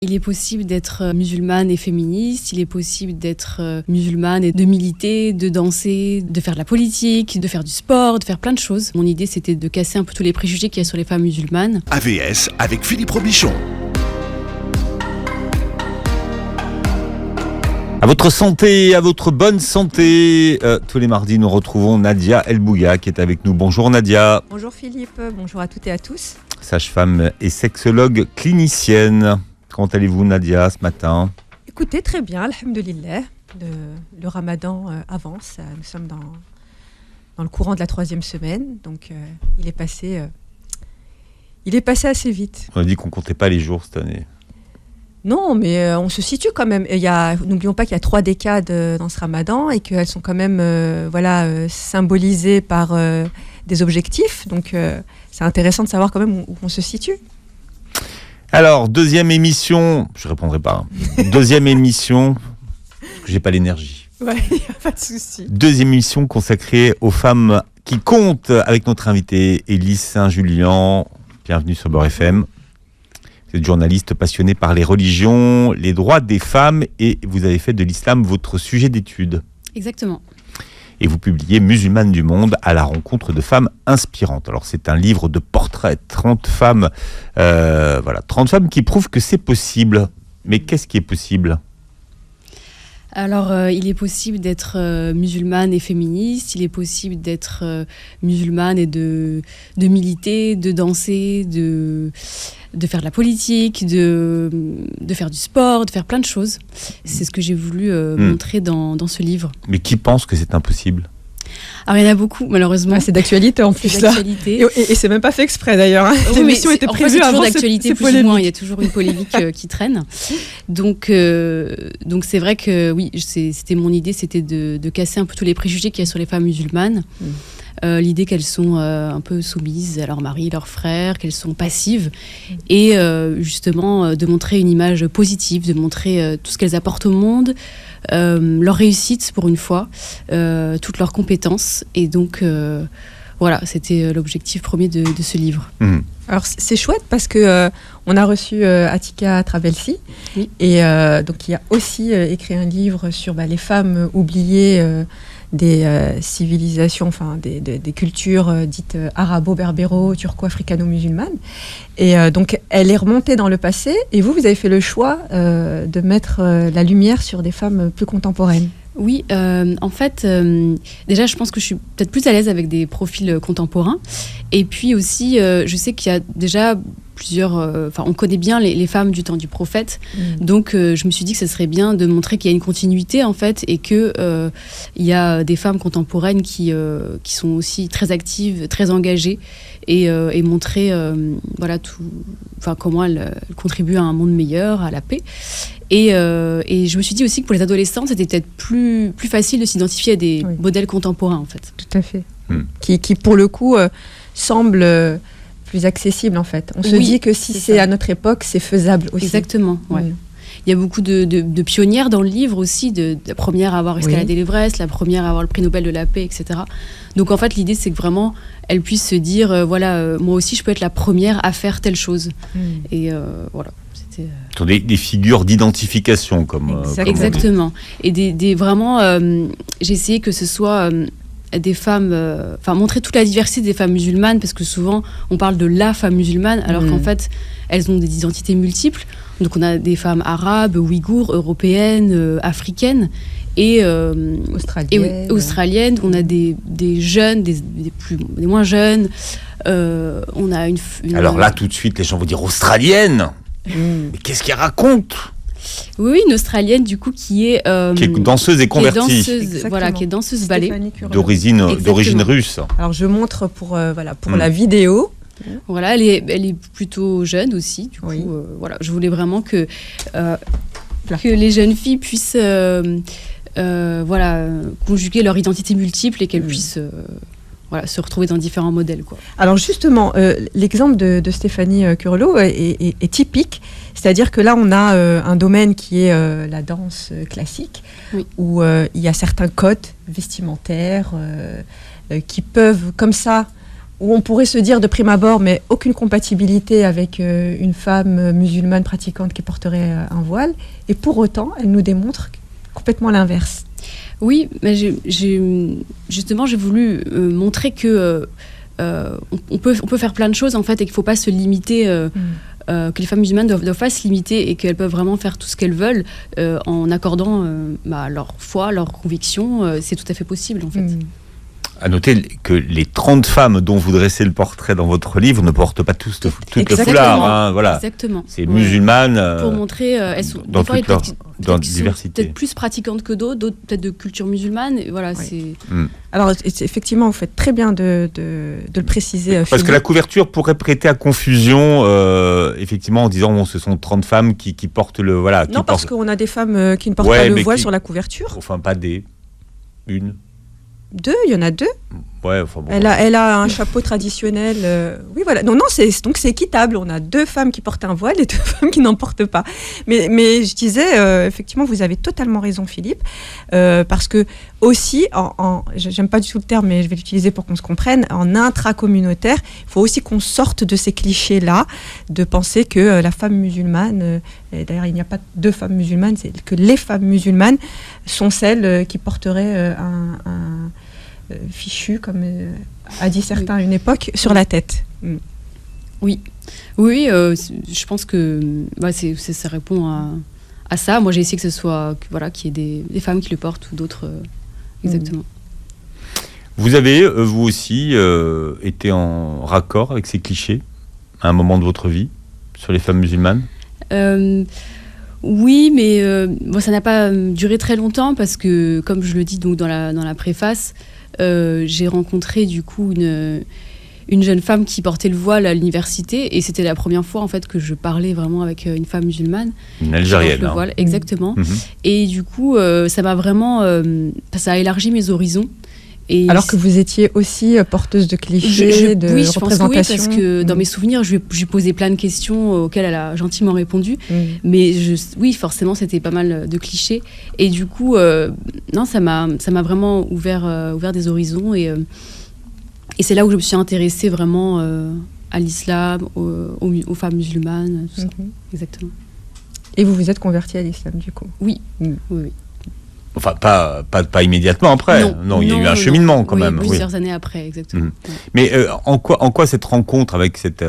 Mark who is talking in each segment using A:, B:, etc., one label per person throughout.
A: Il est possible d'être musulmane et féministe, il est possible d'être musulmane et de militer, de danser, de faire de la politique, de faire du sport, de faire plein de choses. Mon idée, c'était de casser un peu tous les préjugés qu'il y a sur les femmes musulmanes.
B: AVS avec Philippe Robichon.
C: À votre santé, à votre bonne santé. Tous les mardis, nous retrouvons Nadia El-Bouya qui est avec nous. Bonjour Nadia.
D: Bonjour Philippe, bonjour à toutes et à tous.
C: Sage-femme et sexologue clinicienne. Comment allez-vous Nadia ce matin ?
D: Écoutez, très bien, alhamdoulilah. Le ramadan avance, nous sommes dans le courant de la 3e semaine, donc il est passé assez vite.
C: On a dit qu'on ne comptait pas les jours cette année.
D: Non, mais on se situe quand même. N'oublions pas qu'il y a 3 décades dans ce ramadan et qu'elles sont quand même symbolisées par des objectifs. Donc c'est intéressant de savoir quand même où on se situe.
C: Alors, deuxième émission, je ne répondrai pas. Deuxième émission, parce que je n'ai pas l'énergie.
D: Ouais, il n'y a pas de souci.
C: Deuxième émission consacrée aux femmes qui comptent avec notre invitée Élise Saint-Julien. Bienvenue sur Beurre FM. Vous êtes journaliste passionné par les religions, les droits des femmes et vous avez fait de l'islam votre sujet d'étude.
A: Exactement.
C: Et vous publiez Musulmanes du monde à la rencontre de femmes inspirantes. Alors c'est un livre de portraits, 30 femmes, 30 femmes qui prouvent que c'est possible. Mais qu'est-ce qui est possible ?
A: Alors, il est possible d'être musulmane et féministe, il est possible d'être musulmane et de militer, de danser, de faire de la politique, de faire du sport, de faire plein de choses. C'est ce que j'ai voulu montrer dans ce livre.
C: Mais qui pense que c'est impossible ?
A: Alors, il y en a beaucoup, malheureusement.
D: C'est d'actualité en plus, là. Et c'est même pas fait exprès, d'ailleurs. Hein.
A: Oui,
D: l'émission était prévue
A: c'est toujours
D: avant
A: d'actualité, plus ou moins. Il y a toujours une polémique qui traîne. Donc c'est vrai que, oui, c'était mon idée, c'était de casser un peu tous les préjugés qu'il y a sur les femmes musulmanes. L'idée qu'elles sont un peu soumises à leur mari, leurs frères, qu'elles sont passives. Et justement, de montrer une image positive, de montrer tout ce qu'elles apportent au monde, leur réussite pour une fois, toutes leurs compétences. Et donc, voilà, c'était l'objectif premier de ce livre.
D: Alors c'est chouette parce que on a reçu Atika Travelsi, oui. Et donc qui a aussi écrit un livre sur les femmes oubliées des civilisations, enfin des cultures dites arabo-berbéro, turco-africano-musulmanes. Et donc elle est remontée dans le passé et vous avez fait le choix de mettre la lumière sur des femmes plus contemporaines.
A: Oui, en fait, déjà, je pense que je suis peut-être plus à l'aise avec des profils contemporains. Et puis aussi, je sais qu'il y a déjà plusieurs... on connaît bien les femmes du temps du prophète. Donc, je me suis dit que ce serait bien de montrer qu'il y a une continuité, en fait, et qu'il y a des femmes contemporaines qui sont aussi très actives, très engagées, et montrer comment elles contribuent à un monde meilleur, à la paix. Et je me suis dit aussi que pour les adolescents, c'était peut-être plus facile de s'identifier à des modèles contemporains, en fait.
D: Tout à fait. Qui pour le coup, semblent plus accessibles, en fait. On se dit que si c'est à notre époque, c'est faisable aussi.
A: Exactement, ouais. Il y a beaucoup de pionnières dans le livre aussi, la première à avoir escaladé l'Everest, la première à avoir le prix Nobel de la paix, etc. Donc en fait, l'idée, c'est que vraiment, elles puissent se dire, moi aussi, je peux être la première à faire telle chose. Et voilà.
C: Des figures d'identification comme
A: exactement. Et vraiment, j'ai essayé que ce soit des femmes, montrer toute la diversité des femmes musulmanes, parce que souvent on parle de la femme musulmane, alors qu'en fait elles ont des identités multiples. Donc on a des femmes arabes, ouïghours, européennes, africaines et australiennes. On a des jeunes, des moins jeunes. On a une
C: alors là tout de suite les gens vont dire australienne. Mais qu'est-ce qu'elle raconte ?
A: Oui, une Australienne du coup qui est
C: danseuse et convertie,
A: qui est danseuse ballet
C: d'origine russe.
D: Alors je montre pour la vidéo.
A: Voilà, elle est plutôt jeune aussi. Du coup, je voulais vraiment que les jeunes filles puissent conjuguer leur identité multiple et qu'elles puissent se retrouver dans différents modèles, quoi.
D: Alors justement, l'exemple de Stéphanie Curlot est typique, c'est-à-dire que là on a un domaine qui est la danse classique, où il y a certains codes vestimentaires qui peuvent comme ça où on pourrait se dire de prime abord, mais aucune compatibilité avec une femme musulmane pratiquante qui porterait un voile. Et pour autant, elle nous démontre complètement l'inverse.
A: Oui, mais justement, j'ai voulu montrer que on peut faire plein de choses en fait, et qu'il ne faut pas se limiter, que les femmes musulmanes doivent pas se limiter et qu'elles peuvent vraiment faire tout ce qu'elles veulent en accordant leur foi, leur conviction. C'est tout à fait possible en fait.
C: À noter que les 30 femmes dont vous dressez le portrait dans votre livre ne portent pas toutes le foulard. Hein, voilà.
A: Exactement.
C: C'est musulmanes.
A: Pour montrer, elles sont
C: dans toute leur diversité.
A: Peut-être plus pratiquantes que d'autres peut-être de culture musulmane. Et voilà, c'est...
D: Alors, effectivement, vous faites très bien de le préciser.
C: Parce que la couverture pourrait prêter à confusion, effectivement, en disant bon, ce sont 30 femmes qui portent le... Voilà,
D: non, parce qu'on a des femmes qui ne portent pas le voile sur la couverture.
C: Enfin, pas des... Une.
D: Deux, il y en a deux.
C: Ouais, enfin bon.
D: Elle a un chapeau traditionnel. Oui, voilà. Donc c'est équitable. On a 2 femmes qui portent un voile et 2 femmes qui n'en portent pas. Mais je disais, effectivement, vous avez totalement raison, Philippe, parce que aussi, j'aime pas du tout le terme, mais je vais l'utiliser pour qu'on se comprenne, en intracommunautaire, il faut aussi qu'on sorte de ces clichés-là, de penser que la femme musulmane, et d'ailleurs il n'y a pas 2 femmes musulmanes, c'est que les femmes musulmanes sont celles qui porteraient un fichu, comme a dit certains à une époque, sur la tête.
A: Oui, je pense que ça répond à ça. Moi, j'ai essayé que ce soit, qu'il y ait des femmes qui le portent ou d'autres. Exactement.
C: Vous avez, vous aussi, été en raccord avec ces clichés à un moment de votre vie sur les femmes musulmanes ?
A: Oui, mais ça n'a pas duré très longtemps parce que, comme je le dis donc dans la préface, j'ai rencontré du coup une jeune femme qui portait le voile à l'université et c'était la première fois en fait que je parlais vraiment avec une femme musulmane.
C: Une Algérienne.
A: Le voile, exactement. Et du coup, ça m'a vraiment, ça a élargi mes horizons. Et
D: alors que vous étiez aussi porteuse de clichés, de
A: oui,
D: représentations.
A: Je pense que oui, parce que dans mes souvenirs, je lui posais plein de questions auxquelles elle a gentiment répondu. Mais oui, forcément, c'était pas mal de clichés. Et du coup, non, ça m'a vraiment ouvert des horizons. Et c'est là où je me suis intéressée vraiment à l'islam, aux femmes musulmanes, tout ça. Exactement.
D: Et vous vous êtes convertie à l'islam, du coup ?
A: Oui, oui.
C: Enfin, pas immédiatement après. Non, il y a eu un cheminement quand même.
A: Plusieurs années après, exactement.
C: Mais en quoi cette rencontre avec cette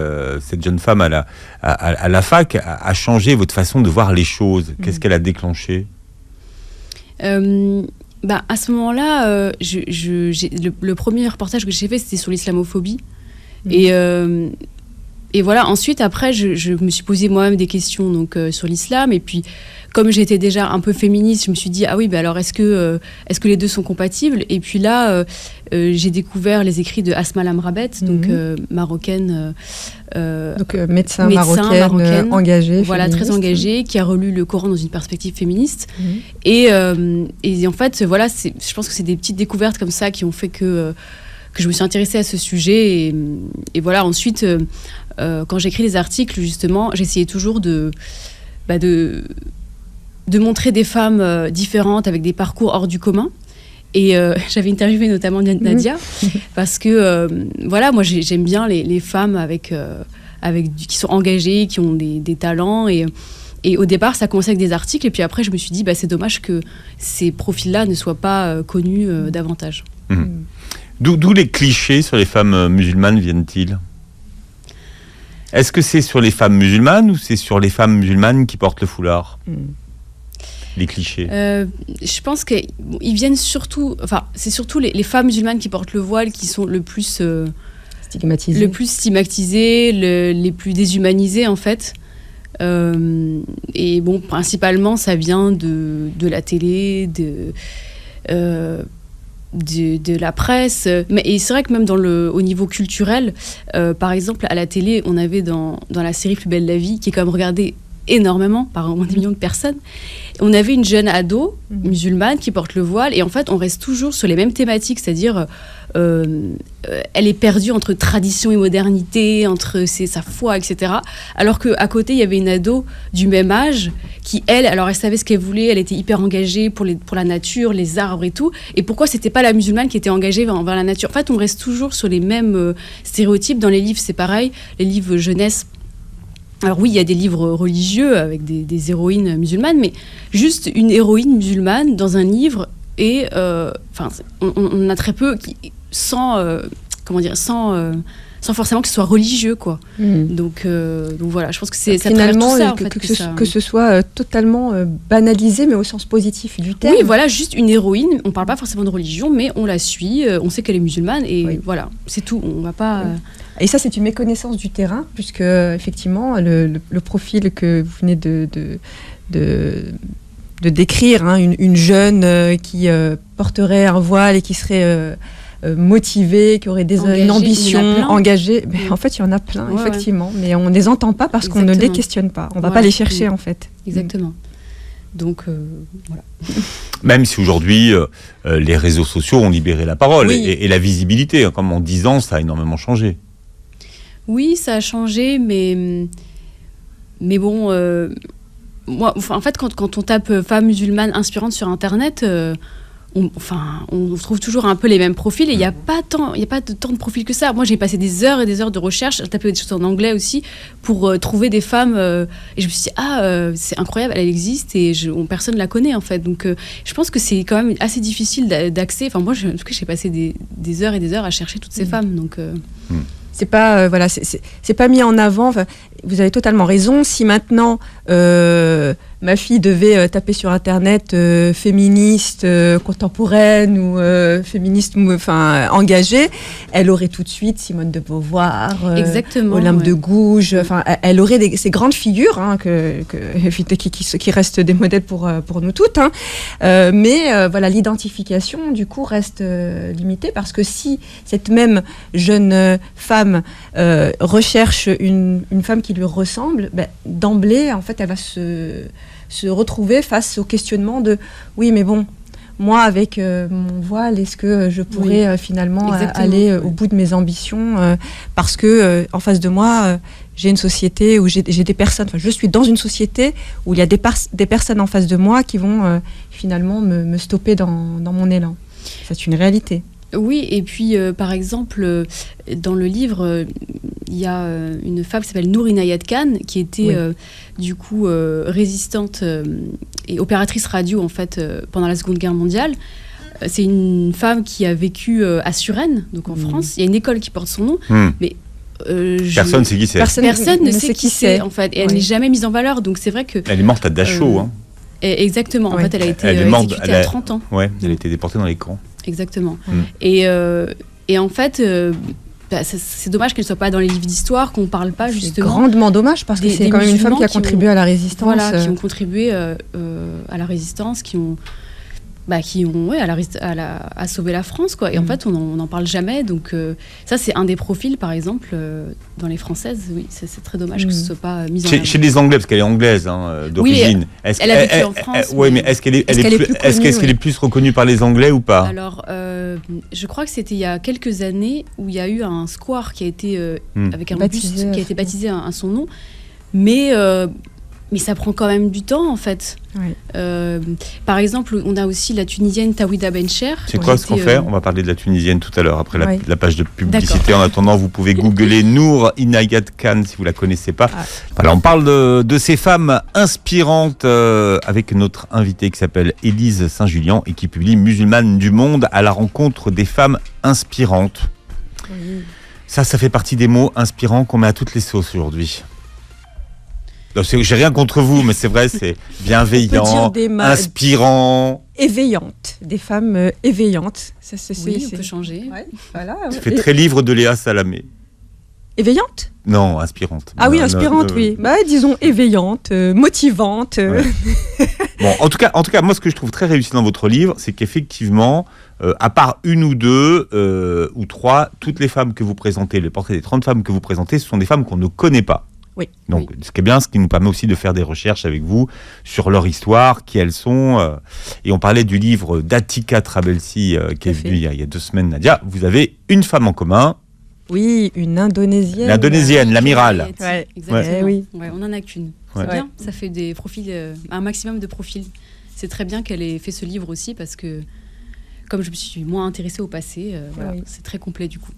C: jeune femme à la fac a changé votre façon de voir les choses ? Qu'est-ce qu'elle a déclenché ?
A: À ce moment-là, le premier reportage que j'ai fait, c'était sur l'islamophobie. Et voilà, ensuite, après, je me suis posé moi-même des questions donc, sur l'islam. Et puis, comme j'étais déjà un peu féministe, je me suis dit, ah oui, alors est-ce que les deux sont compatibles ? Et puis là, j'ai découvert les écrits de Asma Lamrabet, donc marocaine.
D: Donc médecin marocaine engagée.
A: Voilà, très engagée, qui a relu le Coran dans une perspective féministe. Et en fait, voilà, je pense que c'est des petites découvertes comme ça qui ont fait que je me suis intéressée à ce sujet. Et voilà, ensuite, quand j'écris des articles, justement, j'essayais toujours de montrer des femmes différentes avec des parcours hors du commun. Et j'avais interviewé notamment Nadia, parce que, voilà, moi, j'aime bien les femmes qui sont engagées, qui ont des talents. Et au départ, ça a commencé avec des articles. Et puis après, je me suis dit, c'est dommage que ces profils-là ne soient pas connus davantage.
C: D'où les clichés sur les femmes musulmanes viennent-ils ? Est-ce que c'est sur les femmes musulmanes ou c'est sur les femmes musulmanes qui portent le foulard ? Les clichés.
A: Je pense qu'ils viennent surtout... Enfin, c'est surtout les femmes musulmanes qui portent le voile qui sont le plus... stigmatisées, les plus déshumanisées, en fait. Et bon, principalement, ça vient de la télé, de la presse, et c'est vrai que même au niveau culturel, par exemple à la télé, on avait dans la série Plus belle la vie, qui est quand même regardée énormément par au moins des millions de personnes, on avait une jeune ado musulmane qui porte le voile, et en fait on reste toujours sur les mêmes thématiques, c'est-à-dire elle est perdue entre tradition et modernité, entre sa foi, etc. Alors qu'à côté il y avait une ado du même âge qui elle, alors elle savait ce qu'elle voulait, elle était hyper engagée pour la nature, les arbres et tout. Et pourquoi c'était pas la musulmane qui était engagée vers la nature? En fait, on reste toujours sur les mêmes stéréotypes. Dans les livres, c'est pareil. Les livres jeunesse. Alors oui, il y a des livres religieux avec des héroïnes musulmanes, mais juste une héroïne musulmane dans un livre et on a très peu sans forcément que ce soit religieux, quoi. Donc voilà, je pense que c'est ça
D: finalement
A: tout ça,
D: que ce soit totalement banalisé, mais au sens positif du terme.
A: Oui, voilà, juste une héroïne. On parle pas forcément de religion, mais on la suit, on sait qu'elle est musulmane et voilà, c'est tout. On va pas.
D: Et ça, c'est une méconnaissance du terrain, puisque effectivement, le profil que vous venez de décrire, hein, une jeune qui porterait un voile et qui serait motivée, qui aurait une ambition engagée. En fait, il y en a plein, effectivement, mais on ne les entend pas parce qu'on ne les questionne pas. On ne va pas les chercher, en fait.
A: Exactement. Donc, voilà.
C: Même si aujourd'hui, les réseaux sociaux ont libéré la parole et la visibilité. Comme en 10 ans, ça a énormément changé.
A: Oui, ça a changé, mais bon, moi, en fait, quand on tape femme musulmane inspirante sur Internet, on trouve toujours un peu les mêmes profils et il n'y a pas tant de profils que ça. Moi, j'ai passé des heures et des heures de recherche, j'ai tapé des choses en anglais aussi pour trouver des femmes et je me suis dit, c'est incroyable, elle existe et personne ne la connaît en fait. Donc, je pense que c'est quand même assez difficile d'accès. Enfin, moi, en tout cas, j'ai passé des heures et des heures à chercher toutes ces femmes. Donc,
D: c'est pas c'est pas mis en avant. Enfin, vous avez totalement raison. Si maintenant ma fille devait taper sur Internet féministe contemporaine ou féministe engagée, elle aurait tout de suite Simone de Beauvoir, Olympe de Gouges. Enfin, elle aurait ces grandes figures hein, qui restent des modèles pour nous toutes. Hein. Mais voilà, l'identification du coup reste limitée parce que si cette même jeune femme recherche une femme qui lui ressemble, d'emblée en fait elle va se retrouver face au questionnement de oui mais bon, moi avec mon voile, est-ce que je pourrais finalement aller au bout de mes ambitions parce que en face de moi j'ai une société où j'ai des personnes, enfin je suis dans une société où il y a des personnes en face de moi qui vont finalement me stopper dans mon élan. C'est une réalité.
A: Oui, et puis par exemple, dans le livre, il y a une femme qui s'appelle Nour Inayat Khan, qui était du coup résistante et opératrice radio en fait pendant la Seconde Guerre mondiale. C'est une femme qui a vécu à Suresnes, donc en France. Il y a une école qui porte son nom, mais
C: personne ne sait qui c'est.
A: Personne ne sait qui c'est en fait, et elle n'est jamais mise en valeur. Donc c'est vrai que
C: elle est morte à Dachau.
A: Exactement. En fait, elle a été exécutée à 30 ans.
C: Ouais, elle a été déportée dans les camps.
A: Exactement. Et en fait, c'est dommage qu'elle ne soit pas dans les livres d'histoire, qu'on ne parle pas justement.
D: C'est grandement dommage parce que c'est quand même une femme qui a contribué à la résistance.
A: Voilà, qui ont contribué à la résistance, qui ont à sauver la France, quoi. Et en fait, on n'en parle jamais. Donc ça, c'est un des profils, par exemple, dans les Françaises. Oui, c'est très dommage que ce soit pas mis en avant.
C: Chez les Anglais, parce qu'elle est anglaise d'origine.
A: Oui, elle a vécu en France.
C: Oui, mais est-ce qu'elle est plus reconnue par les Anglais ou pas?
A: Alors, je crois que c'était il y a quelques années où il y a eu un square qui a été avec un buste qui a été baptisé à son nom, mais ça prend quand même du temps, en fait. Oui. Par exemple, on a aussi la Tunisienne Tawhida Bencher.
C: C'est quoi ce qu'on fait? On va parler de la Tunisienne tout à l'heure, après la page de publicité. D'accord. En attendant, vous pouvez googler Nour Inayat Khan, si vous ne la connaissez pas. Voilà, on parle de ces femmes inspirantes avec notre invitée qui s'appelle Élise Saint-Julien et qui publie Musulmanes du monde à la rencontre des femmes inspirantes. Oui. Ça fait partie des mots inspirants qu'on met à toutes les sauces aujourd'hui. J'ai rien contre vous, mais c'est vrai, c'est bienveillant, inspirant.
D: Éveillante, des femmes éveillantes.
A: On peut changer.
D: Ouais, voilà.
C: Ça fait très livre de Léa Salamé.
D: Éveillante ?
C: Non, inspirante.
D: Ah oui, inspirante, oui. Disons éveillante, motivante.
C: Ouais. Bon, en tout cas, moi, ce que je trouve très réussi dans votre livre, c'est qu'effectivement, à part une ou deux ou trois, toutes les femmes que vous présentez, le portrait des 30 femmes que vous présentez, ce sont des femmes qu'on ne connaît pas.
D: Oui.
C: Donc, ce qui est bien, ce qui nous permet aussi de faire des recherches avec vous sur leur histoire, qui elles sont. Et on parlait du livre d'Atika Trabelsi, qui est venu il y a 2 semaines, Nadia. Vous avez une femme en commun.
D: Oui, une Indonésienne.
C: L'Indonésienne, l'amiral.
A: Ouais, exactement. Ouais, oui. Ouais, on n'en a qu'une. C'est bien, ça fait des profils, un maximum de profils. C'est très bien qu'elle ait fait ce livre aussi parce que, comme je me suis moins intéressée au passé, c'est très complet du coup.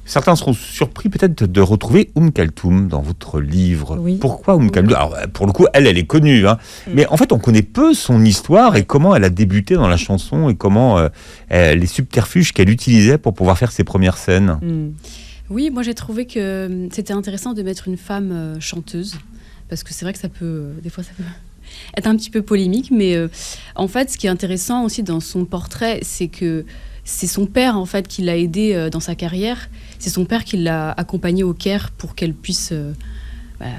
C: Certains seront surpris peut-être de retrouver Kalthoum dans votre livre.
D: Oui.
C: Pourquoi Kalthoum ? Alors, pour le coup, elle est connue. Mais en fait, on connaît peu son histoire et comment elle a débuté dans la chanson et comment les subterfuges qu'elle utilisait pour pouvoir faire ses premières scènes.
A: Oui, moi j'ai trouvé que c'était intéressant de mettre une femme chanteuse. Parce que c'est vrai que des fois ça peut être un petit peu polémique. Mais en fait, ce qui est intéressant aussi dans son portrait, c'est que c'est son père en fait qui l'a aidée dans sa carrière. C'est son père qui l'a accompagnée au Caire pour qu'elle puisse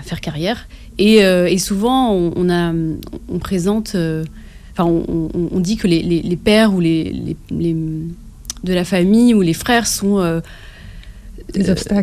A: faire carrière. Et souvent, on présente... on dit que les pères ou les de la famille ou les frères sont...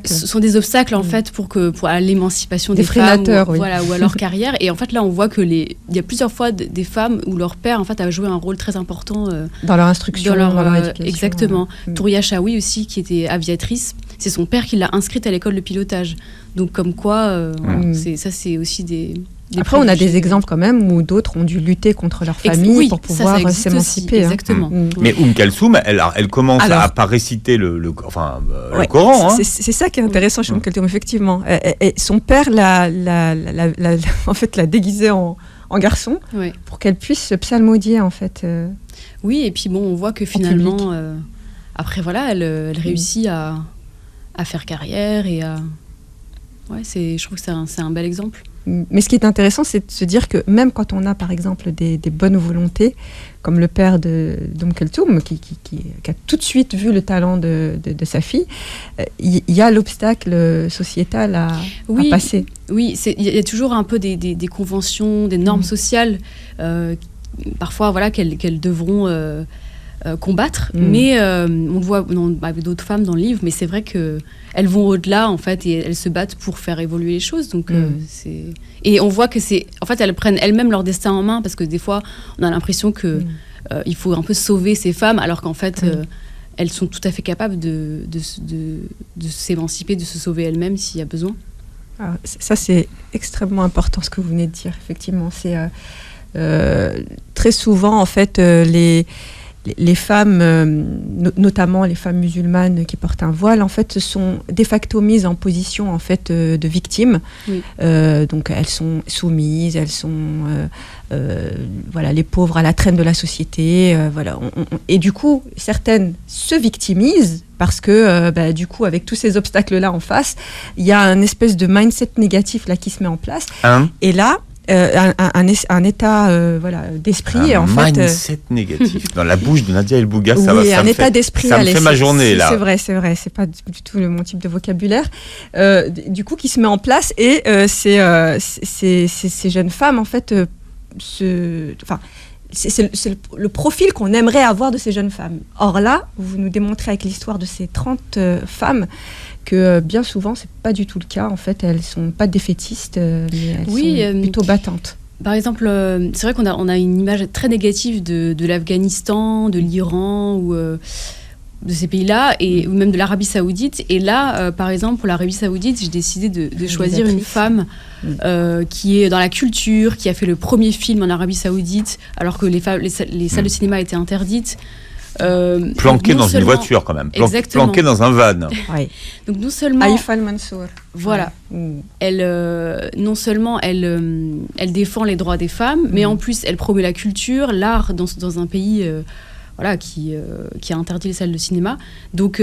A: sont des obstacles en fait pour à l'émancipation des femmes ou à leur carrière. Et en fait là on voit que il y a plusieurs fois des femmes où leur père en fait a joué un rôle très important
D: dans leur instruction, dans leur éducation.
A: Exactement. Touria Chaoui aussi, qui était aviatrice, c'est son père qui l'a inscrite à l'école de pilotage. Donc comme quoi ça c'est aussi des
D: après, on a des exemples quand même où d'autres ont dû lutter contre leur famille pour pouvoir s'émanciper.
A: Exactement.
C: Mais Kalthoum, elle commence à pas réciter le Coran.
D: C'est ça qui est intéressant chez Kalthoum, effectivement. Et son père l'a déguisée en garçon pour qu'elle puisse se psalmodier, en fait.
A: Oui, et puis bon, on voit que finalement, après, voilà, elle réussit à faire carrière et à... je trouve que c'est un bel exemple.
D: Mais ce qui est intéressant, c'est de se dire que même quand on a, par exemple, des bonnes volontés, comme le père Kalthoum, qui a tout de suite vu le talent de sa fille, il y a l'obstacle sociétal à passer.
A: Oui, il y a toujours un peu des conventions, des normes sociales, parfois qu'elles devront combattre. Mais on voit avec d'autres femmes dans le livre, mais c'est vrai qu'elles vont au-delà, en fait, et elles se battent pour faire évoluer les choses. Donc, et on voit que en fait, elles prennent elles-mêmes leur destin en main, parce que des fois, on a l'impression que il faut un peu sauver ces femmes, alors qu'en fait, elles sont tout à fait capables de s'émanciper, de se sauver elles-mêmes s'il y a besoin.
D: Alors, ça, c'est extrêmement important, ce que vous venez de dire, effectivement. C'est très souvent, en fait, les femmes, notamment les femmes musulmanes qui portent un voile, en fait, se sont de facto mises en position en fait de victimes. Donc elles sont soumises, elles sont les pauvres à la traîne de la société. Et du coup, certaines se victimisent parce que du coup, avec tous ces obstacles-là en face, il y a un espèce de mindset négatif là qui se met en place. Et là, un état d'esprit
C: un
D: en fait
C: mindset négatif dans la bouche de Nadia El Bouga,
D: état d'esprit,
C: ça me fait ma journée là.
D: C'est vrai, c'est pas du tout mon type de vocabulaire du coup qui se met en place. Et ces jeunes femmes en fait c'est le profil qu'on aimerait avoir de ces jeunes femmes. Or là, vous nous démontrez avec l'histoire de ces 30 femmes que bien souvent, c'est pas du tout le cas. En fait, elles sont pas défaitistes, mais elles sont plutôt battantes.
A: Par exemple, c'est vrai qu'on a une image très négative de l'Afghanistan, de l'Iran ou de ces pays-là, ou même de l'Arabie Saoudite. Et là, par exemple, pour l'Arabie Saoudite, j'ai décidé de choisir une femme qui est dans la culture, qui a fait le premier film en Arabie Saoudite, alors que les salles de cinéma étaient interdites.
C: Planquée dans une voiture quand même, planquée dans un van.
A: Donc non seulement
D: Aïfa Al-Mansour,
A: elle non seulement elle défend les droits des femmes, mais en plus elle promeut la culture, l'art dans un pays qui a interdit les salles de cinéma. Donc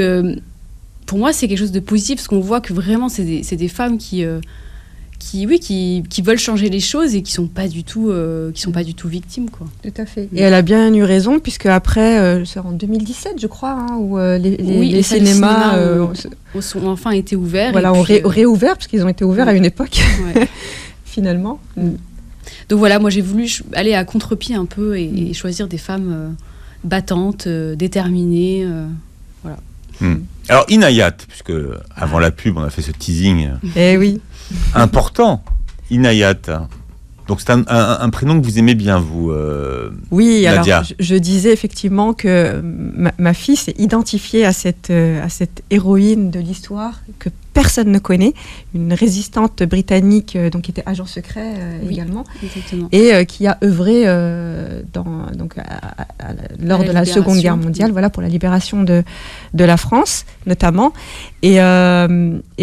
A: pour moi c'est quelque chose de positif, parce qu'on voit que vraiment c'est des femmes qui veulent changer les choses et qui sont pas du tout victimes, quoi.
D: Tout à fait. Et elle a bien eu raison, puisque après c'est en 2017 je crois où les cinémas
A: ont enfin été ouverts.
D: Ont réouvert, parce qu'ils ont été ouverts à une époque finalement.
A: Donc voilà, moi j'ai voulu aller à contre-pied un peu et choisir des femmes battantes, déterminées, voilà.
C: Alors Inayat, puisque avant la pub on a fait ce teasing important, Inayat. Donc c'est un prénom que vous aimez bien, vous,
D: oui,
C: Nadia.
D: Alors je disais effectivement que ma fille s'est identifiée à cette héroïne de l'histoire, que personne ne connaît, une résistante britannique donc qui était agent secret également,
A: exactement.
D: et qui a œuvré lors de la Seconde Guerre mondiale, voilà, pour la libération de la France notamment. Et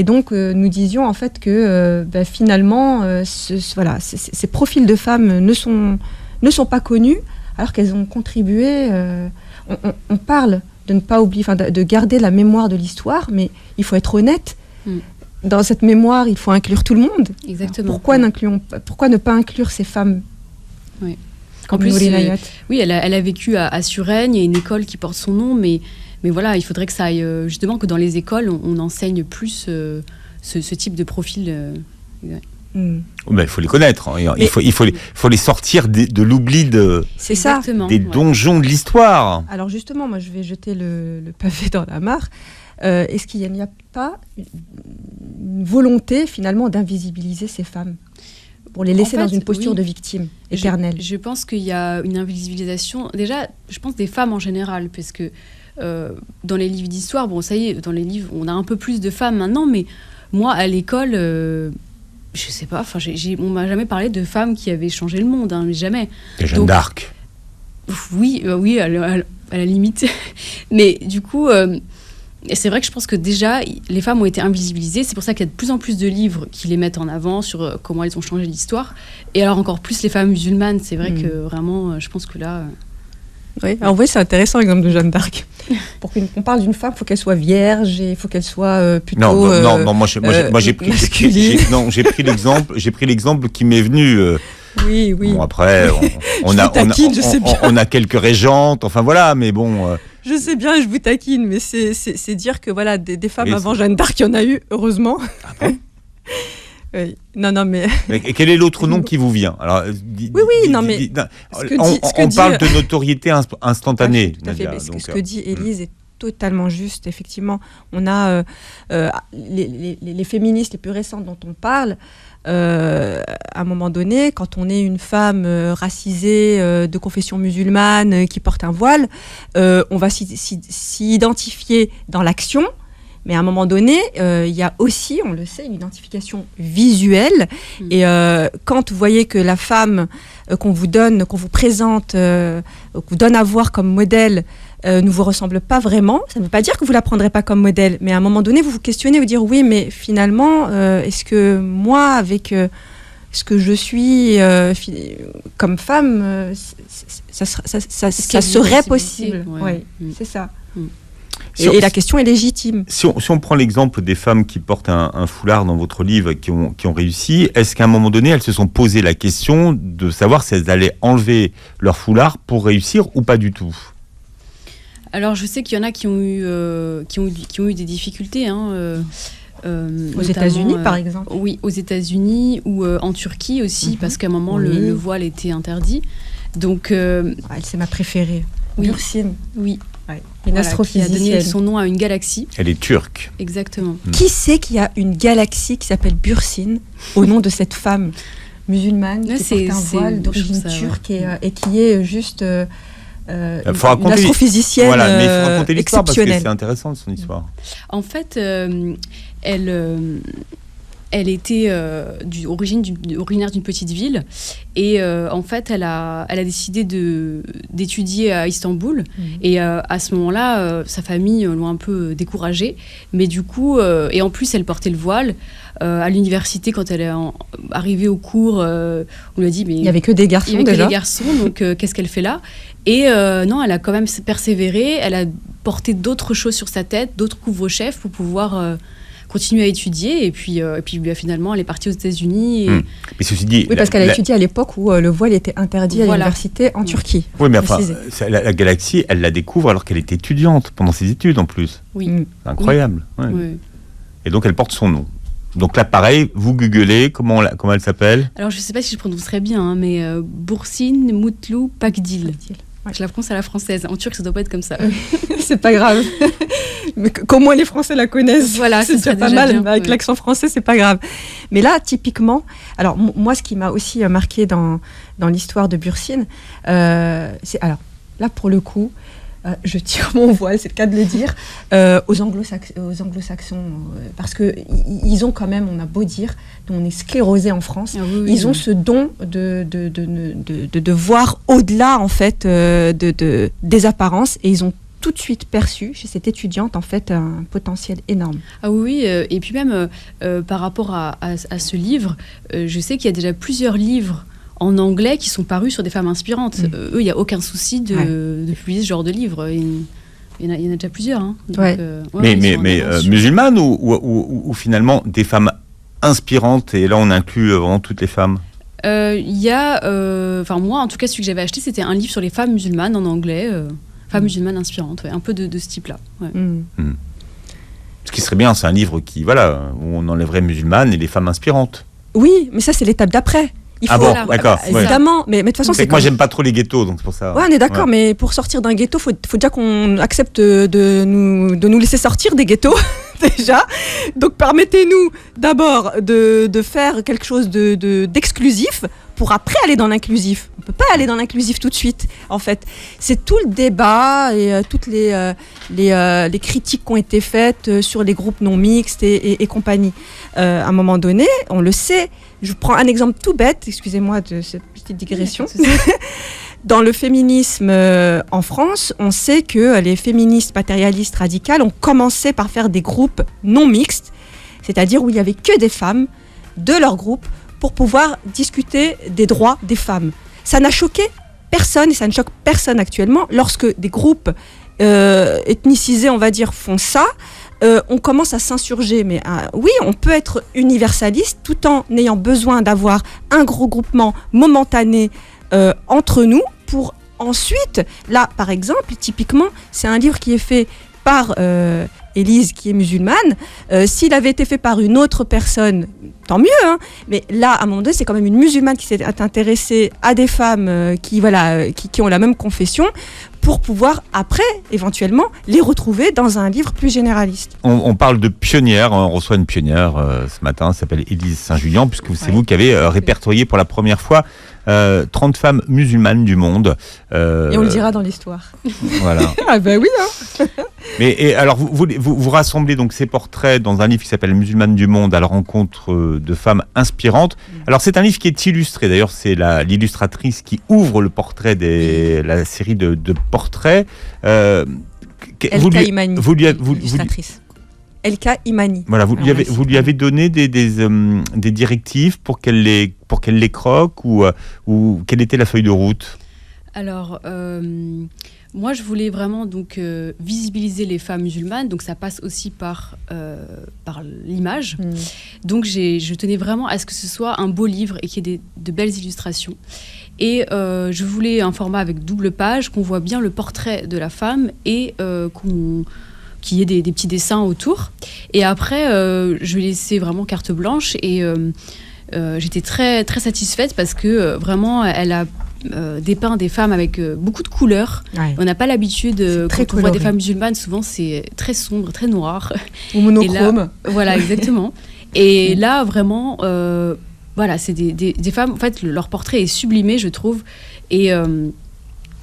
D: donc nous disions en fait que finalement ces profils de femmes ne sont pas connus alors qu'elles ont contribué. On parle de ne pas oublier, de garder la mémoire de l'histoire, mais il faut être honnête. Dans cette mémoire, il faut inclure tout le monde.
A: Exactement.
D: Alors, pourquoi ne pas inclure ces femmes?
A: Oui.
D: Comme
A: en plus,
D: Nourine Hayat.
A: oui, elle a vécu à Suresnes, il y a une école qui porte son nom, mais voilà, il faudrait que ça aille, justement, que dans les écoles, on enseigne plus ce type de profil.
C: Il faut les connaître, hein. Il faut les sortir de l'oubli
D: c'est ça.
C: Des donjons de l'histoire.
D: Alors justement, moi je vais jeter le pavé dans la mare. Est-ce qu'il n'y a pas une volonté finalement d'invisibiliser ces femmes pour les laisser dans une posture de victime éternelle?
A: Je pense qu'il y a une invisibilisation, déjà, je pense des femmes en général, parce que dans les livres d'histoire, bon ça y est, dans les livres, on a un peu plus de femmes maintenant, mais moi à l'école... je sais pas, on m'a jamais parlé de femmes qui avaient changé le monde, hein, mais jamais.
C: Et Jeanne d'Arc.
A: Oui, à la limite. Mais du coup, c'est vrai que je pense que déjà, les femmes ont été invisibilisées. C'est pour ça qu'il y a de plus en plus de livres qui les mettent en avant sur comment elles ont changé l'histoire. Et alors encore plus les femmes musulmanes. C'est vrai que vraiment, je pense que là...
D: Oui, en vrai, c'est intéressant l'exemple de Jeanne d'Arc. Pour qu'on parle d'une femme, il faut qu'elle soit vierge et il faut qu'elle soit plutôt
C: non, moi j'ai pris l'exemple qui m'est venu.
D: Oui.
C: Bon, après, on a quelques régentes, enfin voilà, mais bon.
D: Je sais bien, je vous taquine, mais c'est dire que voilà, des femmes avant Jeanne d'Arc, il y en a eu, heureusement.
C: Ah bon?
D: Oui. Non, mais...
C: Et quel est l'autre nom qui vous vient? Alors, on parle de notoriété instantanée.
D: Tout à fait, ce que dit Élise est totalement juste. Effectivement, on a les féministes les plus récentes dont on parle. À un moment donné, quand on est une femme racisée de confession musulmane qui porte un voile, on va s'y identifier dans l'action. Mais à un moment donné, il y a aussi, on le sait, une identification visuelle. Et quand vous voyez que la femme qu'on vous présente, qu'on vous donne à voir comme modèle, ne vous ressemble pas vraiment, ça ne veut pas dire que vous ne la prendrez pas comme modèle. Mais à un moment donné, vous vous questionnez, vous dire oui, mais finalement, est-ce que moi, avec ce que je suis comme femme, ça serait possible?
A: Ouais.
D: C'est ça. Et la question est légitime.
C: Si on prend l'exemple des femmes qui portent un foulard dans votre livre, qui ont réussi, est-ce qu'à un moment donné, elles se sont posé la question de savoir si elles allaient enlever leur foulard pour réussir ou pas du tout?
A: Alors, je sais qu'il y en a qui ont eu des difficultés.
D: Aux États-Unis, par exemple.
A: Oui, aux États-Unis ou en Turquie aussi, parce qu'à un moment, le voile était interdit. Donc,
D: c'est ma préférée. Bursine.
A: Oui.
D: Une astrophysicienne.
A: Qui a donné son nom à une galaxie.
C: Elle est turque.
A: Exactement.
D: Qui sait qu'il y a une galaxie qui s'appelle Bursine au nom de cette femme musulmane qui porte un voile d'origine turque et qui est juste une astrophysicienne
C: voilà, mais il faut raconter l'histoire parce que
D: exceptionnelle.
C: c'est intéressant son histoire.
A: En fait, elle était originaire d'une petite ville et en fait elle a décidé d'étudier à Istanbul et à ce moment-là sa famille l'ont un peu découragée, mais du coup et en plus elle portait le voile à l'université. Quand elle est arrivée au cours, on lui a dit mais
D: il n'y avait que des garçons déjà.
A: Il y avait que des garçons, donc qu'est-ce qu'elle fait là? Et non, elle a quand même persévéré, elle a porté d'autres choses sur sa tête, d'autres couvre-chefs pour pouvoir continuer à étudier, et puis finalement elle est partie aux États-Unis.
C: Mais ceci dit,
D: oui, parce qu'elle a étudié à l'époque où le voile était interdit à l'université en Turquie.
C: Oui, mais enfin, la galaxie, elle la découvre alors qu'elle était étudiante pendant ses études en plus.
A: Oui.
C: C'est incroyable.
A: Oui.
C: Ouais. Oui. Et donc elle porte son nom. Donc là, pareil, vous googlez, comment elle s'appelle? Alors
A: je ne sais pas si je prononcerai bien, mais Bursine Mutlu Pakdil. Ouais. Je la prononce à la française. En turc, ça doit pas être comme ça.
D: C'est pas grave. Mais qu'au moins les Français la connaissent.
A: Voilà,
D: c'est déjà pas mal. Bien, avec l'accent français, c'est pas grave. Mais là, typiquement, alors moi, ce qui m'a aussi marqué dans l'histoire de Bursine, c'est alors là pour le coup, je tire mon voile, c'est le cas de le dire, aux anglo-saxons, parce qu'ils ont quand même, on a beau dire, on est sclérosé en France, ils ont ce don de voir au-delà en fait des apparences, et ils ont tout de suite perçu chez cette étudiante en fait un potentiel énorme.
A: Ah oui, et puis même par rapport à ce livre, je sais qu'il y a déjà plusieurs livres en anglais qui sont parus sur des femmes inspirantes. Eux, il n'y a aucun souci de publier ce genre de livre. Il y en a déjà plusieurs. Hein. Donc,
C: mais musulmanes ou finalement des femmes inspirantes, et là on inclut vraiment toutes les femmes?
A: Il y a, moi en tout cas celui que j'avais acheté, c'était un livre sur les femmes musulmanes en anglais. Femmes musulmanes inspirantes, un peu de ce type-là. Ouais.
C: Ce qui serait bien, c'est un livre où on enlèverait musulmanes et les femmes inspirantes.
D: Oui, mais ça c'est l'étape d'après.
C: D'accord.
D: Évidemment, mais de toute façon,
C: c'est que moi j'aime pas trop les ghettos, donc c'est pour ça.
D: Ouais, on est d'accord, mais pour sortir d'un ghetto, faut déjà qu'on accepte de nous laisser sortir des ghettos déjà. Donc permettez-nous d'abord de faire quelque chose d'exclusif pour après aller dans l'inclusif. On peut pas aller dans l'inclusif tout de suite. En fait, c'est tout le débat et toutes les critiques qui ont été faites sur les groupes non mixtes et compagnie. À un moment donné, on le sait. Je prends un exemple tout bête, excusez-moi de cette petite digression. Dans le féminisme en France, on sait que les féministes matérialistes radicales ont commencé par faire des groupes non mixtes, c'est-à-dire où il n'y avait que des femmes de leur groupe pour pouvoir discuter des droits des femmes. Ça n'a choqué personne et ça ne choque personne actuellement. Lorsque des groupes ethnicisés, on va dire, font ça, on commence à s'insurger. Mais oui, on peut être universaliste tout en ayant besoin d'avoir un gros groupement momentané entre nous pour ensuite, là par exemple, typiquement, c'est un livre qui est fait par Élise qui est musulmane. S'il avait été fait par une autre personne, tant mieux, hein, mais là à un moment donné c'est quand même une musulmane qui s'est intéressée à des femmes qui ont la même confession, pour pouvoir après éventuellement les retrouver dans un livre plus généraliste.
C: On parle de pionnière, on reçoit une pionnière ce matin, elle s'appelle Élise Saint-Julien, puisque c'est vous qui avez répertorié pour la première fois 30 femmes musulmanes du monde.
D: Et on le dira dans l'histoire.
C: Voilà.
D: Ah ben oui, hein.
C: Et alors vous rassemblez donc ces portraits dans un livre qui s'appelle Musulmanes du monde à la rencontre de femmes inspirantes. Alors c'est un livre qui est illustré, d'ailleurs c'est l'illustratrice qui ouvre le portrait la série de portraits.
D: Elka Imani, illustratrice. Elka Imani.
C: Voilà, vous lui avez donné des directives pour qu'elle les croque ou quelle était la feuille de route?
A: Alors, moi, je voulais vraiment donc visibiliser les femmes musulmanes, donc ça passe aussi par l'image. Donc, je tenais vraiment à ce que ce soit un beau livre et qu'il y ait de belles illustrations. Et je voulais un format avec double page, qu'on voit bien le portrait de la femme et qu'il y ait des petits dessins autour. Et après, je lui ai laissé vraiment carte blanche et j'étais très, très satisfaite parce que vraiment, elle a dépeint des femmes avec beaucoup de couleurs. Ouais. On n'a pas l'habitude, quand on voit des femmes musulmanes, souvent c'est très sombre, très noir.
D: Ou monochrome.
A: Là, voilà, exactement. Et là, vraiment, voilà, c'est des femmes, en fait, leur portrait est sublimé, je trouve. Et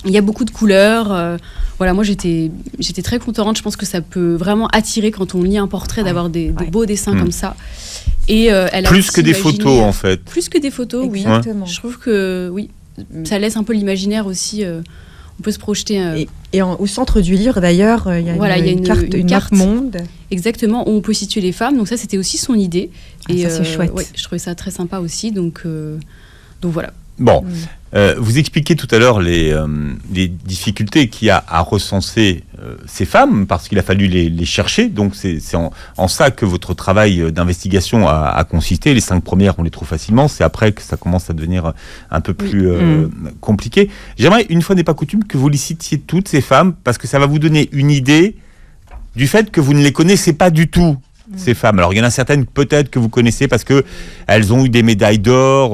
A: il y a beaucoup de couleurs. Voilà, moi, j'étais très contente. Je pense que ça peut vraiment attirer, quand on lit un portrait, d'avoir des beaux dessins comme ça. Et, elle a
C: plus que des photos, en fait.
A: Plus que des photos,
D: exactement.
A: Oui. Je trouve que, oui, ça laisse un peu l'imaginaire aussi. On peut se projeter.
D: Et au centre du livre, d'ailleurs, il y a une carte monde.
A: Exactement, où on peut situer les femmes. Donc ça, c'était aussi son idée.
D: Et ça, c'est chouette.
A: Ouais, je trouvais ça très sympa aussi. Donc voilà.
C: Bon, vous expliquez tout à l'heure les difficultés qu'il y a à recenser ces femmes, parce qu'il a fallu les chercher. Donc c'est en ça que votre travail d'investigation a consisté. Les 5 premières, on les trouve facilement. C'est après que ça commence à devenir un peu plus compliqué. J'aimerais, une fois n'est pas coutume, que vous les citiez toutes ces femmes, parce que ça va vous donner une idée du fait que vous ne les connaissez pas du tout. Ces femmes. Alors, il y en a certaines peut-être que vous connaissez parce que elles ont eu des médailles d'or,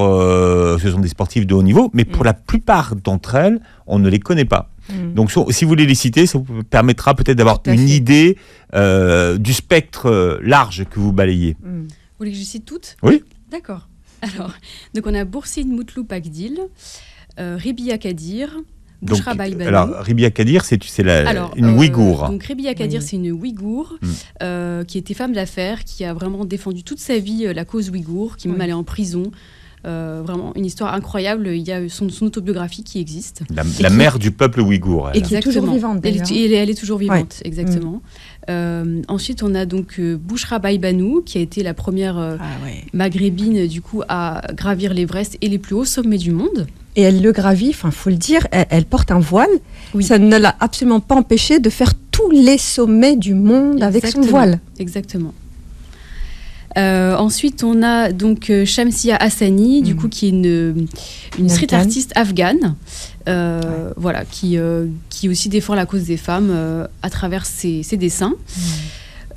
C: ce sont des sportives de haut niveau, mais pour la plupart d'entre elles, on ne les connaît pas. Donc, si vous voulez les citer, ça vous permettra peut-être d'avoir une idée du spectre large que vous balayez.
A: Vous voulez que je cite toutes ?
C: Oui.
A: D'accord. Alors, donc on a Boursine Moutlou Pakdil, Ribia Kadir, Bouchra Baïbanou.
C: Alors, Ribia Kadir, c'est une Ouïghour.
A: Donc, Ribia Kadir, c'est une Ouïghour qui était femme d'affaires, qui a vraiment défendu toute sa vie la cause ouïghour, qui est même allée en prison. Vraiment une histoire incroyable. Il y a son autobiographie qui existe.
C: La mère du peuple ouïghour.
D: Et qui est toujours vivante, d'ailleurs.
A: Elle est toujours vivante, exactement. Ensuite, on a donc Bouchra Baïbanou, qui a été la première maghrébine, du coup, à gravir l'Everest et les plus hauts sommets du monde.
D: Et elle le gravit, enfin, faut le dire, elle porte un voile. Oui. Ça ne l'a absolument pas empêchée de faire tous les sommets du monde avec son voile.
A: Exactement. Ensuite, on a donc Shamsia Hassani, du coup, qui est une street artiste afghane, voilà, qui aussi défend la cause des femmes à travers ses dessins.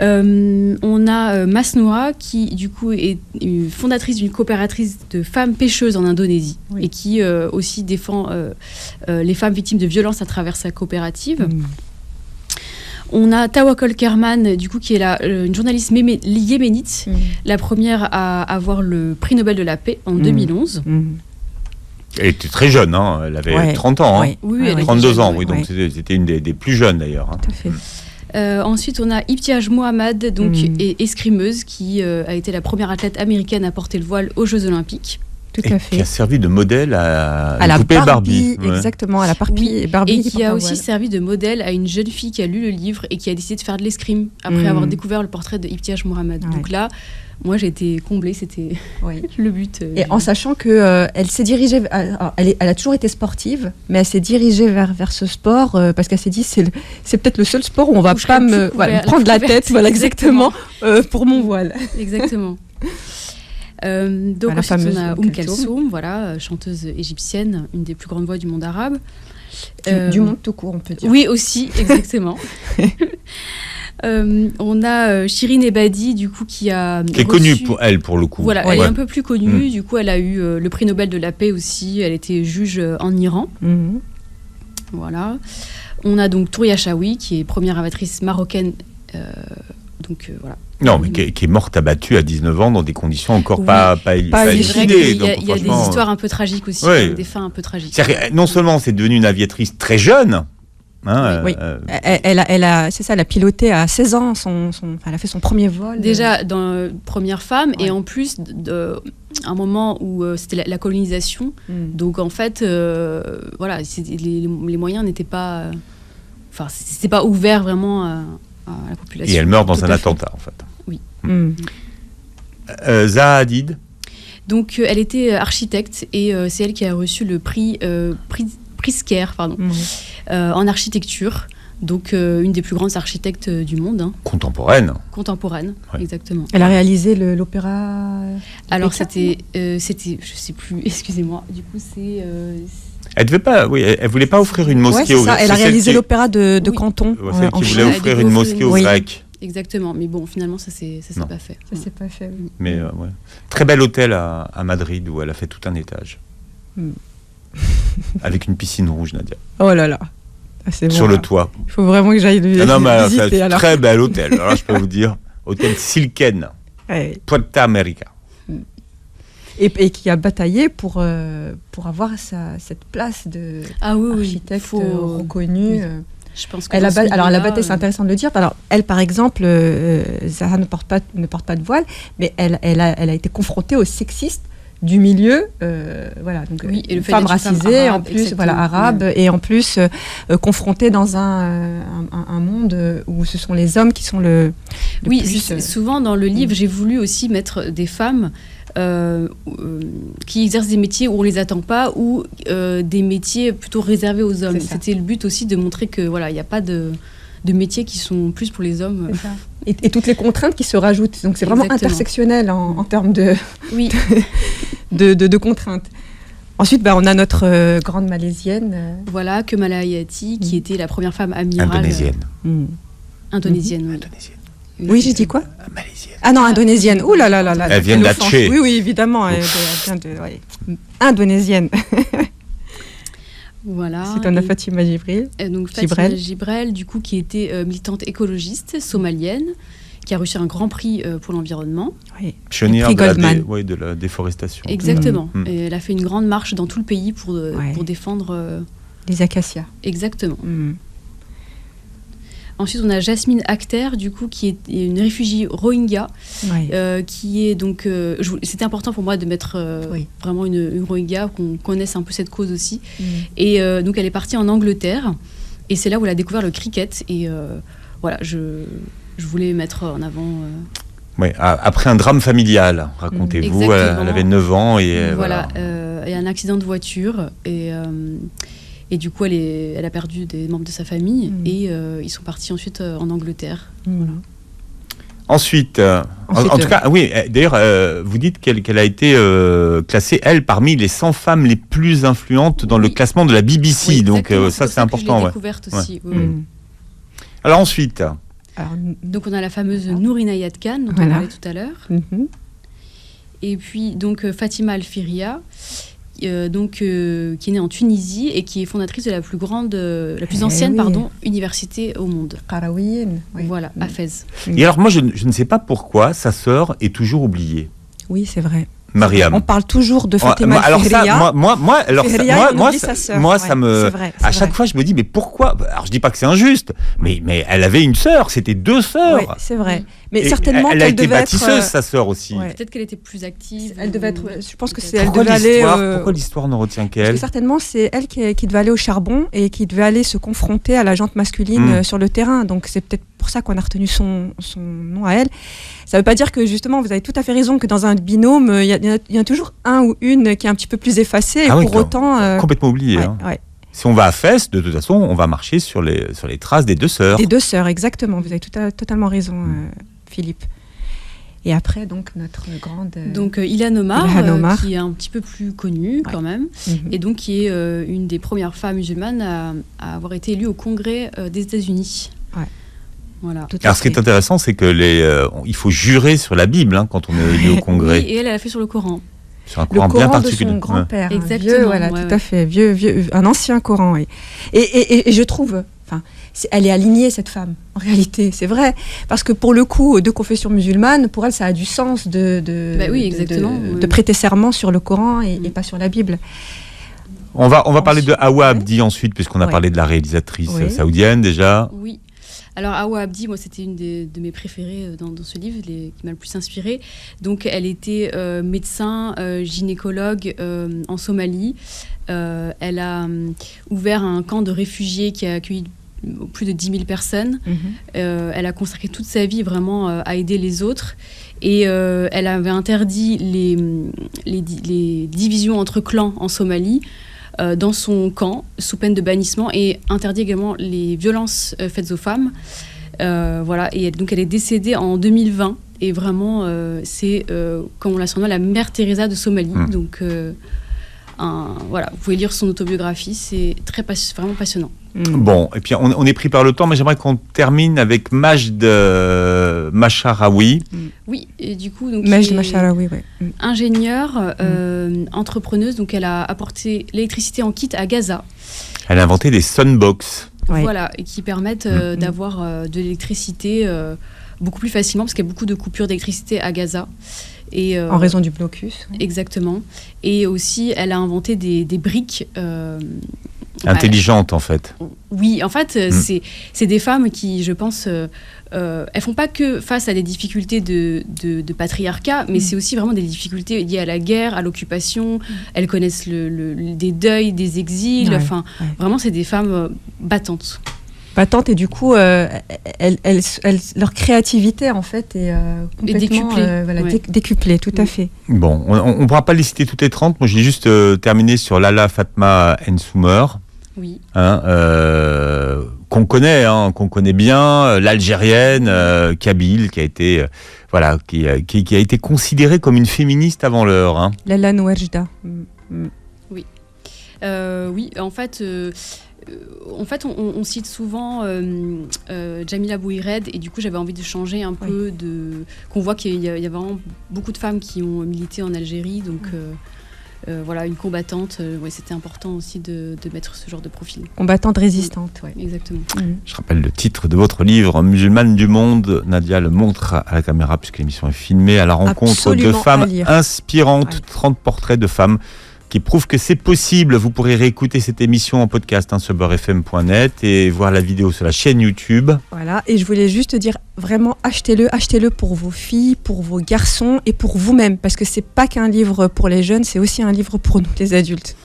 A: On a Masnoura, qui du coup est une fondatrice d'une coopératrice de femmes pêcheuses en Indonésie et qui aussi défend les femmes victimes de violences à travers sa coopérative. On a Tawakkol Kerman, du coup, qui est une journaliste yéménite, la première à avoir le prix Nobel de la paix en 2011.
C: Elle était très jeune, hein. Elle avait 30 ans. Hein.
A: Oui, elle
C: 32
A: jeune,
C: ans, oui, donc c'était une des plus jeunes d'ailleurs. Hein.
D: Tout à fait.
A: Ensuite, on a Ibtiaj Mohamed, donc, escrimeuse, qui a été la première athlète américaine à porter le voile aux Jeux Olympiques.
D: Tout à fait.
C: Qui a servi de modèle à
D: la
C: poupée Barbie.
D: Exactement, à la Barbie.
A: Et qui a aussi servi de modèle à une jeune fille qui a lu le livre et qui a décidé de faire de l'escrime après avoir découvert le portrait de Ibtiaj Mohamed. Donc là, moi j'ai été comblée, c'était le but.
D: Et en sachant qu'elle s'est dirigée, elle a toujours été sportive, mais elle s'est dirigée vers ce sport parce qu'elle s'est dit c'est peut-être le seul sport où on va pas me prendre la tête, voilà exactement, pour mon voile.
A: Exactement. Donc ensuite on a Kalsoum, voilà, chanteuse égyptienne, une des plus grandes voix du monde arabe.
D: Du monde tout court, on peut dire.
A: Oui, aussi, exactement. On a Shirin Ebadi, du coup, qui est
C: connue pour elle, pour le coup.
A: Voilà, elle est un peu plus connue. Du coup, elle a eu le prix Nobel de la paix aussi. Elle était juge en Iran. Voilà. On a donc Touria Chaoui, qui est première aviatrice marocaine. Voilà.
C: Non, mais qui est morte abattue à 19 ans dans des conditions encore pas élucidées.
A: Il y a des histoires un peu tragiques aussi, des fins un peu tragiques.
C: C'est-à-dire, non seulement c'est devenu une aviatrice très jeune.
D: Elle a piloté à 16 ans, elle a fait son premier vol.
A: Déjà, première femme, et en plus, un moment où c'était la colonisation. Donc, en fait, voilà, les moyens n'étaient pas... Enfin, c'était pas ouvert vraiment à la population.
C: Et elle meurt dans un attentat, en fait.
A: Oui.
C: Zaha Hadid.
A: Donc, elle était architecte, et c'est elle qui a reçu le prix Pritzker, en architecture, donc une des plus grandes architectes du monde. Hein.
C: Contemporaine,
A: exactement.
D: Elle a réalisé l'opéra.
A: Alors c'était, je sais plus, excusez-moi. Du coup
C: elle devait pas, elle voulait pas offrir une mosquée aux Grecs.
D: Elle a réalisé l'opéra de Canton.
C: Celle qui voulait offrir une mosquée aux Grecs.
A: Exactement, mais bon, finalement, ça s'est pas fait.
D: Ça s'est pas fait. Oui.
C: Mais très bel hôtel à Madrid où elle a fait tout un étage. Avec une piscine rouge, Nadia.
D: Oh là là, c'est bon.
C: Sur le toit.
D: Il faut vraiment que j'aille visiter.
C: C'est un très bel hôtel. Alors je peux vous dire, hôtel Silken, Puerto América.
D: Et qui a bataillé pour avoir cette place de architecte reconnu.
A: Oui. Je pense que
D: elle a bataillé, c'est intéressant de le dire. Alors elle, par exemple, Zaha ne porte pas de voile, mais elle a été confrontée au sexisme du milieu, voilà, donc
A: et le fait
D: femme racisée, en plus, arabe, et en plus confrontée dans un monde où ce sont les hommes qui sont le plus...
A: souvent dans le livre, j'ai voulu aussi mettre des femmes qui exercent des métiers où on les attend pas, ou des métiers plutôt réservés aux hommes. C'était le but aussi de montrer que voilà, il n'y a pas de métiers qui sont plus pour les hommes.
D: Et toutes les contraintes qui se rajoutent. Donc c'est vraiment intersectionnel en termes de contraintes. Ensuite, on a notre grande malaisienne.
A: Voilà, Kemala Hayati, qui était la première femme amirale. Indonésienne.
D: Oui, j'ai dit quoi?
C: Malaisienne.
D: Ah non, indonésienne. Ouh là là là là.
C: Elle vient d'Aceh.
D: Oui, évidemment. Elle vient de... Indonésienne. Voilà. C'est on a Fatima Gibrel.
A: Donc Fatima Gibrel, du coup, qui était militante écologiste somalienne, qui a reçu un grand prix pour l'environnement.
D: Oui.
C: Pionnière de la déforestation.
A: Exactement. Et elle a fait une grande marche dans tout le pays pour défendre
D: Les acacias.
A: Exactement. Ensuite, on a Jasmine Akhter, du coup, qui est une réfugiée Rohingya, qui est donc... c'était important pour moi de mettre vraiment une Rohingya, qu'on connaisse un peu cette cause aussi. Et donc, elle est partie en Angleterre, et c'est là où elle a découvert le cricket. Et voilà, je voulais mettre en avant...
C: Oui, après un drame familial, racontez-vous, elle avait 9 ans. Et
A: voilà, et un accident de voiture, et du coup, elle a perdu des membres de sa famille et ils sont partis ensuite en Angleterre. Voilà.
C: Ensuite, en tout cas, oui, d'ailleurs, vous dites qu'elle a été classée, elle, parmi les 100 femmes les plus influentes dans le classement de la BBC.
A: Oui,
C: donc ça, c'est important.
A: Je l'ai découverte aussi. Oui.
C: Alors ensuite...
A: Donc on a la fameuse Nour Inayat Khan, dont on parlait tout à l'heure. Et puis donc Fatima Al-Firia, qui est née en Tunisie et qui est fondatrice de la plus ancienne université au monde.
D: Qarawiyyin.
A: Voilà, à Fès.
C: Et alors moi, je ne sais pas pourquoi sa sœur est toujours oubliée.
D: Oui, c'est vrai.
C: Mariam.
D: On parle toujours de Fatima Al-Fihriya.
C: Ça me. À chaque fois, je me dis, mais pourquoi ? Alors, je dis pas que c'est injuste, mais elle avait une sœur, c'était 2 sœurs.
D: Oui, c'est vrai. Mais certainement
C: elle a été bâtisseuse, sa sœur aussi.
A: Peut-être qu'elle était plus active.
D: Elle devait être. Je pense que c'est elle devait aller.
C: Pourquoi l'histoire ne retient qu'elle ?
D: Parce que certainement, c'est elle qui devait aller au charbon et qui devait aller se confronter à la gente masculine sur le terrain. Donc, c'est peut-être pour ça qu'on a retenu son nom à elle. Ça ne veut pas dire que, justement, vous avez tout à fait raison, que dans un binôme, il y a toujours un ou une qui est un petit peu plus effacée, et pour autant...
C: Complètement oublié. Si on va à Fès, de toute façon, on va marcher sur les traces des 2 sœurs.
D: Des 2 sœurs, exactement. Vous avez totalement raison, Philippe. Et après, donc, notre grande...
A: Donc, Ilhan Omar, qui est un petit peu plus connue, quand même, et donc qui est une des premières femmes musulmanes à avoir été élue au Congrès des États-Unis. Voilà.
C: Alors, ce qui est intéressant, c'est que il faut jurer sur la Bible quand on est élu au Congrès.
A: Oui, et elle a fait sur le Coran.
C: Sur un Coran bien particulier.
D: De son grand-père,
A: exactement.
D: Tout à fait, vieux, un ancien Coran. Et je trouve, elle est alignée, cette femme, en réalité, c'est vrai. Parce que pour le coup, de confession musulmane, pour elle, ça a du sens de prêter serment sur le Coran et pas sur la Bible.
C: On va parler de Hawa Abdi ensuite, puisqu'on a parlé de la réalisatrice saoudienne déjà.
A: Oui. Alors, Hawa Abdi, moi, c'était une de mes préférées dans ce livre, qui m'a le plus inspirée. Donc, elle était médecin, gynécologue en Somalie. Elle a ouvert un camp de réfugiés qui a accueilli plus de 10 000 personnes. Elle a consacré toute sa vie vraiment à aider les autres. Et elle avait interdit les divisions entre clans en Somalie. Dans son camp, sous peine de bannissement, et interdit également les violences faites aux femmes. Voilà, et donc elle est décédée en 2020, et vraiment, c'est, comme on l'a surnommée, la mère Teresa de Somalie. Donc, voilà, vous pouvez lire son autobiographie, c'est vraiment passionnant.
C: Bon, et puis on est pris par le temps, mais j'aimerais qu'on termine avec Majd Masharawi.
A: Oui, et du coup, donc,
D: Majd Masharawi,
A: ingénieure, entrepreneuse, donc elle a apporté l'électricité en kit à Gaza.
C: Elle a inventé des sunbox.
A: Voilà, et qui permettent d'avoir de l'électricité beaucoup plus facilement, parce qu'il y a beaucoup de coupures d'électricité à Gaza. Et,
D: en raison du blocus.
A: Exactement. Et aussi, elle a inventé des briques...
C: intelligentes, en fait.
A: Oui, en fait, c'est des femmes qui, je pense, elles font pas que face à des difficultés de patriarcat, mais c'est aussi vraiment des difficultés liées à la guerre, à l'occupation. Elles connaissent des deuils, des exils. Vraiment, c'est des femmes battantes.
D: Et du coup, leur créativité, en fait, est complètement décuplée, tout à fait.
C: Bon, on ne pourra pas les citer toutes les 30. Moi, je vais juste terminer sur Lala Fatma Ensoumer.
A: Oui.
C: Qu'on connaît bien, l'Algérienne, Kabyle, qui a été, qui a été considérée comme une féministe avant l'heure.
D: Lala Nouajda.
A: Oui. Oui, en fait... on cite souvent Jamila Bouhired, et du coup j'avais envie de changer un peu, qu'on voit qu'il y a vraiment beaucoup de femmes qui ont milité en Algérie, donc voilà, une combattante, c'était important aussi de mettre ce genre de profil.
D: Combattante résistante,
A: exactement.
C: Je rappelle le titre de votre livre, Musulmane du monde. Nadia le montre à la caméra puisque l'émission est filmée, à la rencontre de femmes inspirantes, 30 portraits de femmes qui prouve que c'est possible. Vous pourrez réécouter cette émission en podcast sur beurrefm.net et voir la vidéo sur la chaîne YouTube.
D: Voilà, et je voulais juste dire vraiment achetez-le pour vos filles, pour vos garçons et pour vous-même, parce que c'est pas qu'un livre pour les jeunes, c'est aussi un livre pour nous les adultes.